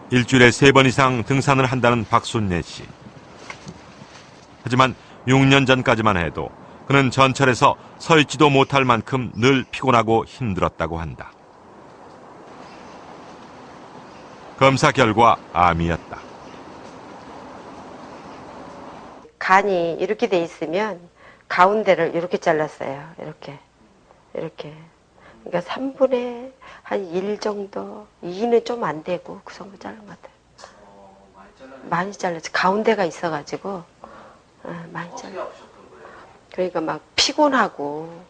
일주일에 3번 이상 등산을 한다는 박순례 씨. 하지만 6년 전까지만 해도 그는 전철에서 서 있지도 못할 만큼 늘 피곤하고 힘들었다고 한다. 검사 결과 암이었다. 간이 이렇게 돼 있으면 가운데를 이렇게 잘랐어요. 이렇게. 그러니까 3분의 한 1 정도, 2는 좀 안 되고 그 정도 자른 것 같아요. 많이 잘랐지. 가운데가 있어가지고 많이 잘랐어요. 그러니까 막 피곤하고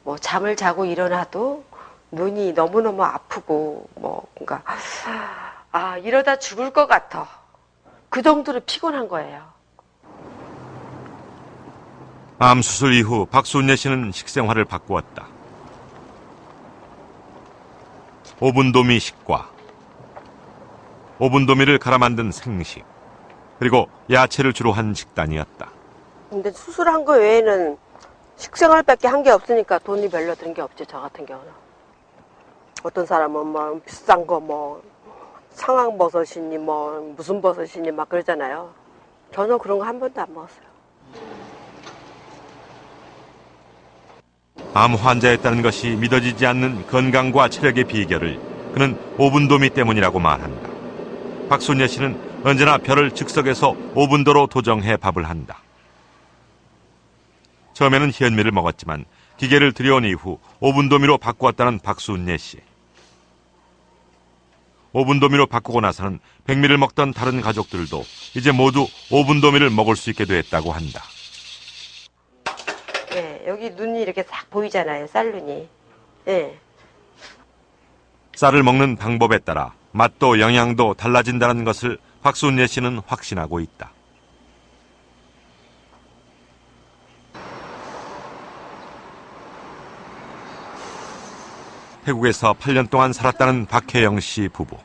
뭐 잠을 자고 일어나도 눈이 너무너무 아프고 뭐 그러니까 이러다 죽을 것 같아. 그 정도로 피곤한 거예요. 암 수술 이후 박순례 씨는 식생활을 바꾸었다. 오분도미 식과, 오분도미를 갈아 만든 생식, 그리고 야채를 주로 한 식단이었다. 근데 수술한 거 외에는 식생활밖에 한 게 없으니까 돈이 별로 든 게 없지, 저 같은 경우는. 어떤 사람은 뭐 비싼 거 뭐 상황버섯이니 뭐 무슨 버섯이니 막 그러잖아요. 저는 그런 거 한 번도 안 먹었어요. 암 환자였다는 것이 믿어지지 않는 건강과 체력의 비결을 그는 오분도미 때문이라고 말한다. 박순례 씨는 언제나 별을 즉석에서 오분도로 도정해 밥을 한다. 처음에는 현미를 먹었지만 기계를 들여온 이후 오분도미로 바꾸었다는 박순례 씨. 오분도미로 바꾸고 나서는 백미를 먹던 다른 가족들도 이제 모두 오분도미를 먹을 수 있게 됐다고 한다. 네, 여기 눈이 이렇게 싹 보이잖아요, 쌀눈이. 네. 쌀을 먹는 방법에 따라 맛도 영양도 달라진다는 것을 박순례 씨는 확신하고 있다. 태국에서 8년 동안 살았다는 박혜영 씨 부부.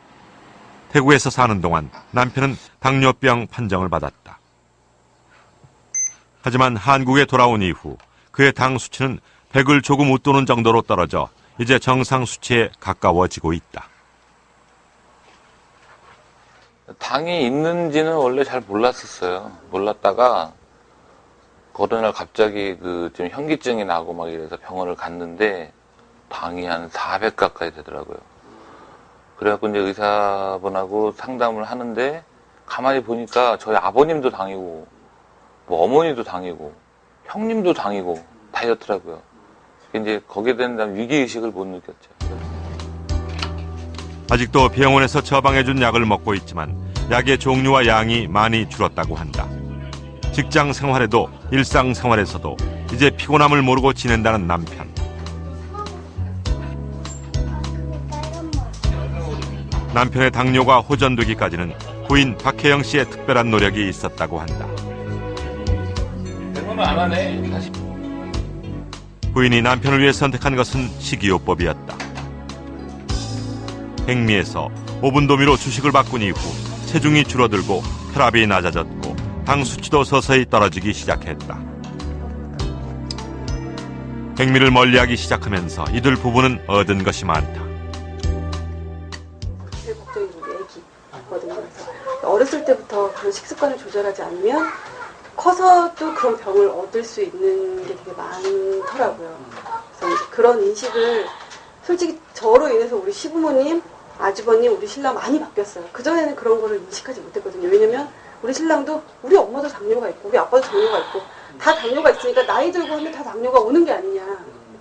태국에서 사는 동안 남편은 당뇨병 판정을 받았다. 하지만 한국에 돌아온 이후 그의 당 수치는 100을 조금 웃도는 정도로 떨어져 이제 정상 수치에 가까워지고 있다. 당이 있는지는 원래 잘 몰랐었어요. 몰랐다가 어느 날 갑자기 좀 현기증이 나고 막 이래서 병원을 갔는데 당이 한 400 가까이 되더라고요. 그래갖고 이제 의사분하고 상담을 하는데 가만히 보니까 저희 아버님도 당이고 뭐 어머니도 당이고 형님도 당이고 다 이렇더라고요. 이제 거기에 대한 위기의식을 못 느꼈죠. 아직도 병원에서 처방해준 약을 먹고 있지만 약의 종류와 양이 많이 줄었다고 한다. 직장 생활에도 일상생활에서도 이제 피곤함을 모르고 지낸다는 남편. 남편의 당뇨가 호전되기까지는 부인 박혜영 씨의 특별한 노력이 있었다고 한다. 대본은 안 하네. 다시. 부인이 남편을 위해 선택한 것은 식이요법이었다. 백미에서 오분도미로 주식을 바꾼 이후 체중이 줄어들고 혈압이 낮아졌고 당 수치도 서서히 떨어지기 시작했다. 백미를 멀리하기 시작하면서 이들 부부는 얻은 것이 많다. 제일 걱정이 애기거든요. 어렸을 때부터 그런 식습관을 조절하지 않으면 커서도 그런 병을 얻을 수 있는 게 되게 많더라고요. 그래서 이제 그런 인식을 솔직히 저로 인해서 우리 시부모님, 아주버님, 우리 신랑 많이 바뀌었어요. 그전에는 그런 거를 인식하지 못했거든요. 왜냐면 우리 신랑도 우리 엄마도 당뇨가 있고 우리 아빠도 당뇨가 있고 다 당뇨가 있으니까 나이 들고 하면 다 당뇨가 오는 게 아니냐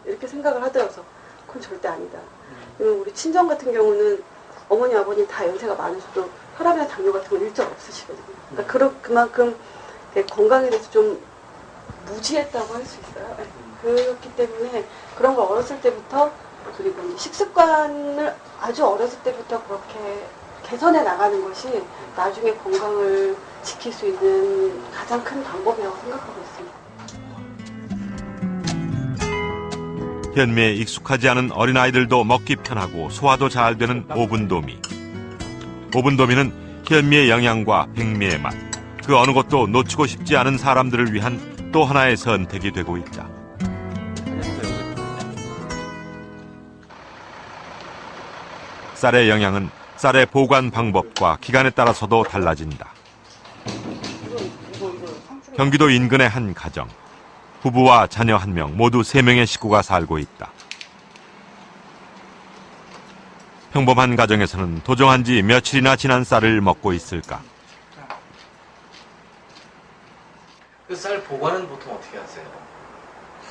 이렇게 생각을 하더라고요. 그건 절대 아니다. 우리 친정 같은 경우는 어머니, 아버님 다 연세가 많으셔도 혈압이나 당뇨 같은 건 일절 없으시거든요. 그러니까 그만큼 건강에 대해서 좀 무지했다고 할 수 있어요. 그렇기 때문에 그런 걸 어렸을 때부터 그리고 식습관을 아주 어렸을 때부터 그렇게 개선해 나가는 것이 나중에 건강을 지킬 수 있는 가장 큰 방법이라고 생각하고 있습니다. 현미에 익숙하지 않은 어린아이들도 먹기 편하고 소화도 잘 되는 오분도미. 오분도미는 현미의 영양과 백미의 맛, 그 어느 것도 놓치고 싶지 않은 사람들을 위한 또 하나의 선택이 되고 있다. 쌀의 영양은 쌀의 보관 방법과 기간에 따라서도 달라진다. 경기도 인근의 한 가정. 부부와 자녀 1명, 모두 3명의 식구가 살고 있다. 평범한 가정에서는 도정한 지 며칠이나 지난 쌀을 먹고 있을까? 그 쌀 보관은 보통 어떻게 하세요?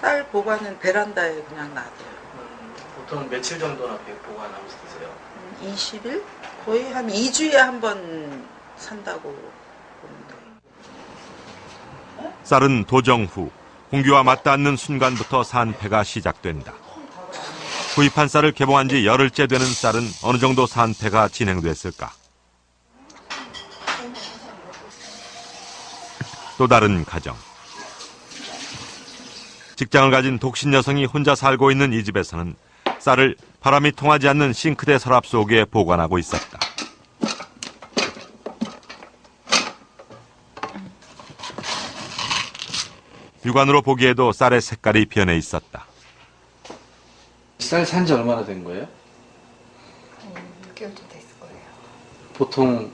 쌀 보관은 베란다에 그냥 놔둬요. 보통 며칠 정도나 보관하면서 드세요? 20일? 거의 한 2주에 한 번 산다고 보면 돼요. 쌀은 도정 후 공기와 맞닿는 순간부터 산패가 시작된다. 구입한 쌀을 개봉한 지 열흘째 되는 쌀은 어느 정도 산패가 진행됐을까? 또 다른 가정. 직장을 가진 독신 여성이 혼자 살고 있는 이 집에서는 쌀을 바람이 통하지 않는 싱크대 서랍 속에 보관하고 있었다. 육안으로 보기에도 쌀의 색깔이 변해 있었다. 쌀 산 지 얼마나 된 거예요? 한 6개월 좀 됐을 거예요. 보통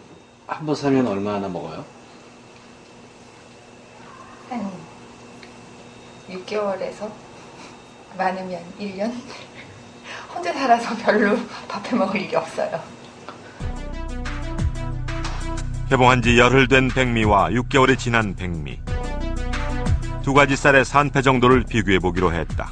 한 번 사면 얼마나 먹어요? 한 6개월에서 많으면 1년? 혼자 살아서 별로 밥해 먹을 일이 없어요. 개봉한 지 열흘 된 백미와 6개월이 지난 백미. 두 가지 쌀의 산패 정도를 비교해 보기로 했다.